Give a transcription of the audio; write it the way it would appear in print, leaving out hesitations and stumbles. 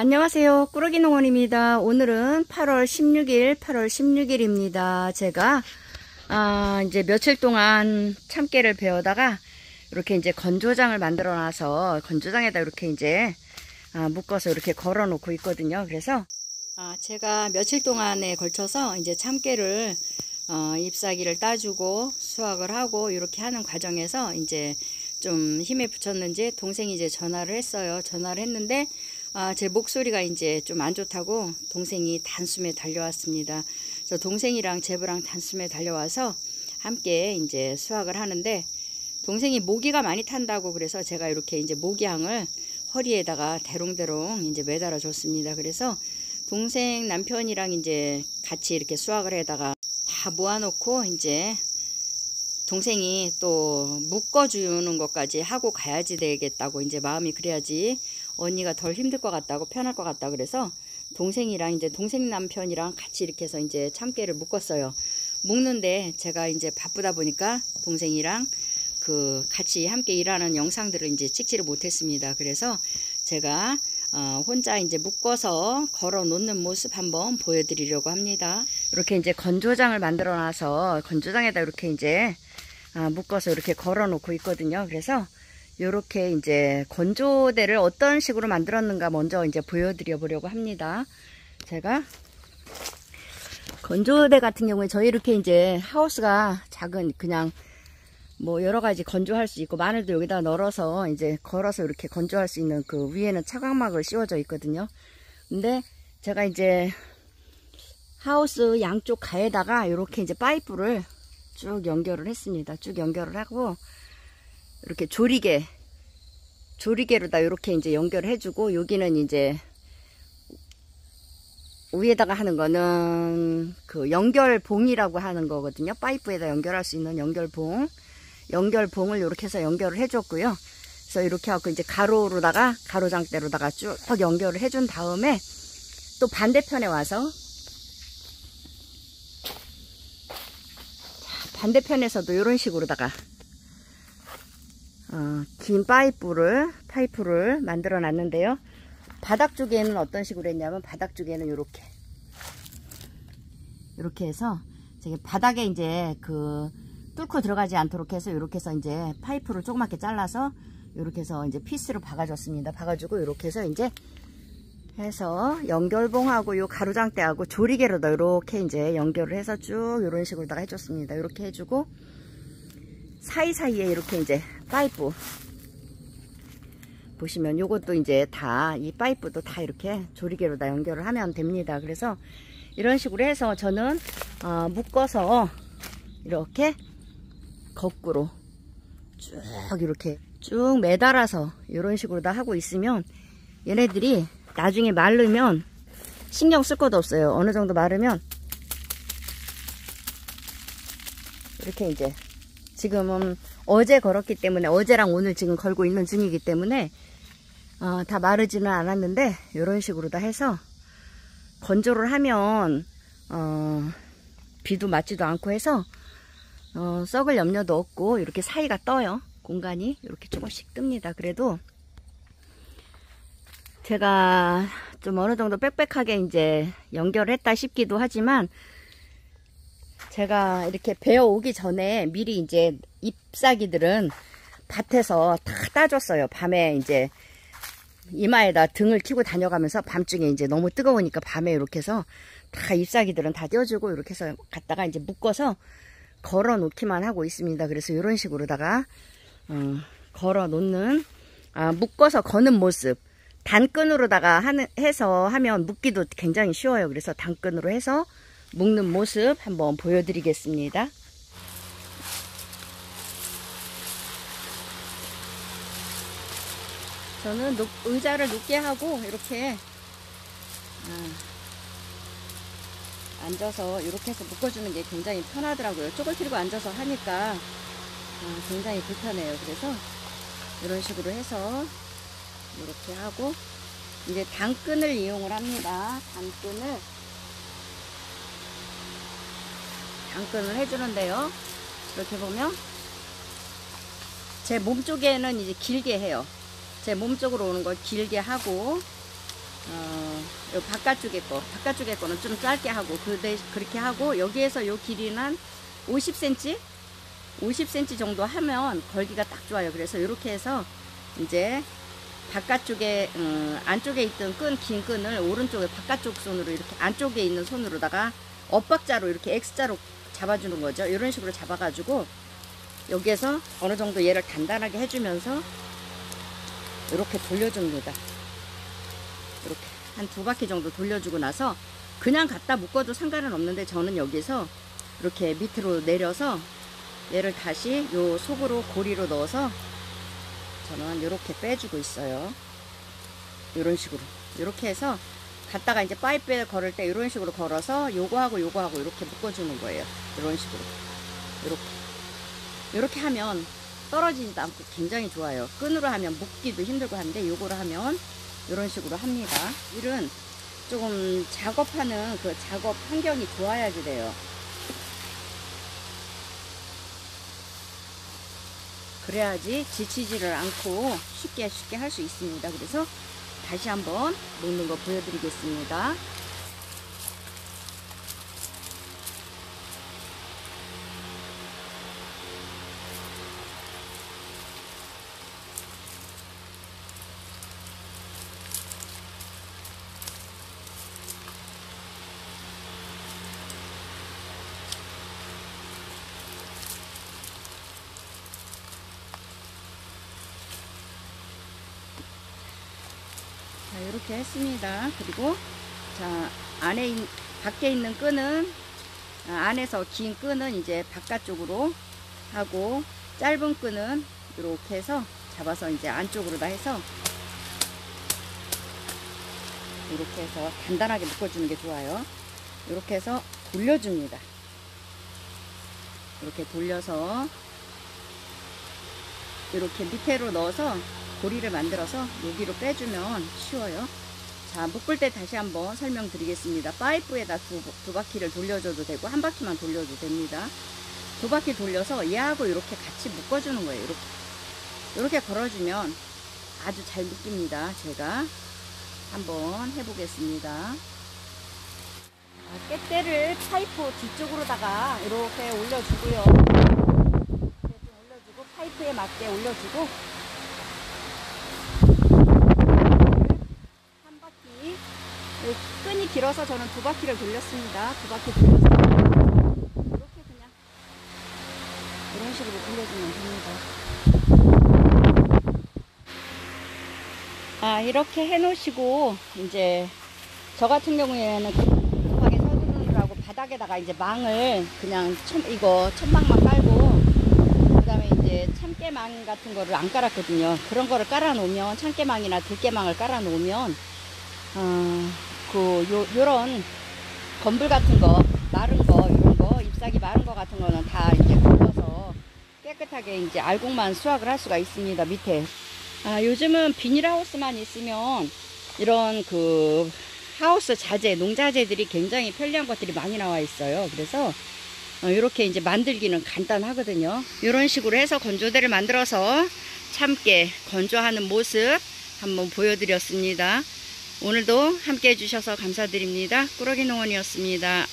안녕하세요. 꾸러기 농원입니다. 오늘은 8월 16일입니다. 제가 이제 며칠 동안 참깨를 베어다가 이렇게 이제 건조장을 만들어 놔서 건조장에다 이렇게 이제 묶어서 이렇게 걸어 놓고 있거든요. 그래서 제가 며칠 동안에 걸쳐서 이제 참깨를 잎사귀를 따주고 수확을 하고 이렇게 하는 과정에서 이제 좀 힘에 붙였는지 동생이 이제 전화를 했어요. 전화를 했는데 제 목소리가 이제 좀 안 좋다고 동생이 단숨에 달려왔습니다. 그래서 동생이랑 제부랑 단숨에 달려와서 함께 이제 수확을 하는데, 동생이 모기가 많이 탄다고 그래서 제가 이렇게 이제 모기향을 허리에다가 대롱대롱 이제 매달아 줬습니다. 그래서 동생 남편이랑 이제 같이 이렇게 수확을 해다가 다 모아놓고 이제 동생이 또 묶어주는 것까지 하고 가야지 되겠다고, 이제 마음이 그래야지 언니가 덜 힘들 것 같다고, 편할 것 같다 그래서 동생이랑 이제 동생 남편이랑 같이 이렇게 해서 이제 참깨를 묶었어요. 묶는데 제가 이제 바쁘다 보니까 동생이랑 같이 함께 일하는 영상들을 이제 찍지를 못했습니다. 그래서 제가 혼자 이제 묶어서 걸어 놓는 모습 한번 보여드리려고 합니다. 이렇게 이제 건조장을 만들어 놔서 건조장에다 이렇게 이제 묶어서 이렇게 걸어 놓고 있거든요. 그래서 요렇게 이제 건조대를 어떤 식으로 만들었는가 먼저 이제 보여드려 보려고 합니다. 제가 건조대 같은 경우에 저희 이렇게 이제 하우스가 작은, 그냥 뭐 여러 가지 건조할 수 있고, 마늘도 여기다 널어서 이제 걸어서 이렇게 건조할 수 있는 그 위에는 차광막을 씌워져 있거든요. 근데 제가 이제 하우스 양쪽 가에다가 이렇게 이제 파이프를 쭉 연결을 했습니다. 쭉 연결을 하고 이렇게 조리개로다 이렇게 이제 연결을 해주고, 여기는 이제 위에다가 하는 거는 그 연결봉이라고 하는 거거든요. 파이프에다 연결할 수 있는 연결봉을 이렇게 해서 연결을 해줬고요. 그래서 이렇게 하고 이제 가로장대로다가 쭉 연결을 해준 다음에 또 반대편에 와서 반대편에서도 이런 식으로다가 긴 파이프를 만들어 놨는데요. 바닥 쪽에는 어떤 식으로 했냐면, 바닥 쪽에는 이렇게 해서 제가 바닥에 이제 뚫고 들어가지 않도록 해서 이렇게 해서 이제 파이프를 조그맣게 잘라서 이렇게 해서 이제 피스를 박아줬습니다. 박아주고 이렇게 해서 이제 연결봉하고 요 가로장대하고 조리개로도 이렇게 이제 연결을 해서 쭉 이런 식으로다가 해줬습니다. 이렇게 해주고 사이사이에 이렇게 이제 파이프 보시면 요것도 이제 다 이 파이프도 다 이렇게 조리개로다 연결을 하면 됩니다. 그래서 이런 식으로 해서 저는 묶어서 이렇게 거꾸로 쭉 이렇게 쭉 매달아서 이런 식으로 다 하고 있으면 얘네들이 나중에 마르면 신경 쓸 것도 없어요. 어느 정도 마르면 이렇게 이제 지금은 어제 걸었기 때문에, 어제랑 오늘 지금 걸고 있는 중이기 때문에 다 마르지는 않았는데, 이런 식으로 다 해서 건조를 하면 비도 맞지도 않고 해서 썩을 염려도 없고, 이렇게 사이가 떠요. 공간이 이렇게 조금씩 뜹니다. 그래도 제가 좀 어느 정도 빽빽하게 이제 연결했다 싶기도 하지만, 제가 이렇게 베어 오기 전에 미리 이제 잎사귀들은 밭에서 다 따줬어요. 밤에 이제 이마에다 등을 켜고 다녀가면서 밤중에 이제 너무 뜨거우니까 밤에 이렇게 해서 다 잎사귀들은 다 떼어주고 이렇게 해서 갖다가 이제 묶어서 걸어 놓기만 하고 있습니다. 그래서 이런 식으로다가 걸어 놓는, 묶어서 거는 모습, 단끈으로다가 해서 하면 묶기도 굉장히 쉬워요. 그래서 단끈으로 해서 묶는 모습 한번 보여드리겠습니다. 저는 의자를 높게 하고 이렇게 앉아서 이렇게 해서 묶어주는 게 굉장히 편하더라고요. 쪼글뜨리고 앉아서 하니까 굉장히 불편해요. 그래서 이런 식으로 해서 이렇게 하고 이제 단끈을 이용을 합니다. 단끈을 해주는데요. 이렇게 보면 제 몸 쪽에는 이제 길게 해요. 제 몸 쪽으로 오는 걸 길게 하고, 요 바깥쪽에 거는 좀 짧게 하고 그렇게 하고 여기에서 요 길이는 50cm 50cm 정도 하면 걸기가 딱 좋아요. 그래서 이렇게 해서 이제 바깥쪽에 안쪽에 있던 긴 끈을 오른쪽에 바깥쪽 손으로 이렇게 안쪽에 있는 손으로다가 엇박자로 이렇게 X자로 잡아주는 거죠. 이런 식으로 잡아가지고 여기에서 어느 정도 얘를 단단하게 해주면서 이렇게 돌려줍니다. 이렇게 한 2바퀴 정도 돌려주고 나서 그냥 갖다 묶어도 상관은 없는데 저는 여기서 이렇게 밑으로 내려서 얘를 다시 요 속으로 고리로 넣어서 저는 이렇게 빼주고 있어요. 이런 식으로 이렇게 해서 갖다가 이제 파이프에 걸을 때 이런 식으로 걸어서 요거하고 이렇게 묶어주는 거예요. 이런 식으로 이렇게 하면 떨어지지도 않고 굉장히 좋아요. 끈으로 하면 묶기도 힘들고 한데 요거로 하면 이런 식으로 합니다. 일은 조금 작업하는 그 작업 환경이 좋아야지 돼요. 그래야지 지치지를 않고 쉽게 할 수 있습니다. 그래서 다시 한번 놓는 거 보여드리겠습니다. 자, 이렇게 했습니다. 그리고 자, 밖에 있는 끈은 안에서 긴 끈은 이제 바깥쪽으로 하고 짧은 끈은 이렇게 해서 잡아서 이제 안쪽으로 다 해서 이렇게 해서 단단하게 묶어주는 게 좋아요. 이렇게 해서 돌려줍니다. 이렇게 돌려서 이렇게 밑으로 넣어서 고리를 만들어서 여기로 빼주면 쉬워요. 자, 묶을 때 다시 한번 설명드리겠습니다. 파이프에다 두 바퀴를 돌려줘도 되고 한 바퀴만 돌려도 됩니다. 2바퀴 돌려서 얘하고 이렇게 같이 묶어주는 거예요. 이렇게 걸어주면 아주 잘 묶입니다. 제가 한번 해보겠습니다. 깻대를 파이프 뒤쪽으로다가 이렇게 올려주고요. 이렇게 좀 올려주고 파이프에 맞게 올려주고 한 바퀴, 끈이 길어서 저는 2바퀴를 돌렸습니다. 2바퀴 돌려서 이렇게 그냥 이런 식으로 돌려주면 됩니다. 이렇게 해 놓으시고 이제 저 같은 경우에는 급하게 서두르느라고 바닥에다가 이제 망을 그냥 천막만 깔고 그 다음에 이제 참깨망 같은 거를 안 깔았거든요. 그런 거를 깔아 놓으면 참깨망이나 들깨망을 깔아 놓으면 요런 건불 같은 거 마른 거 이런 거 잎사귀 마른 거 같은 거는 다 이제 걷어서 깨끗하게 이제 알곡만 수확을 할 수가 있습니다. 밑에 요즘은 비닐하우스만 있으면 이런 그 하우스 자재, 농자재들이 굉장히 편리한 것들이 많이 나와 있어요. 그래서 이렇게 이제 만들기는 간단하거든요. 이런 식으로 해서 건조대를 만들어서 참깨 건조하는 모습 한번 보여드렸습니다. 오늘도 함께 해주셔서 감사드립니다. 꾸러기 농원이었습니다.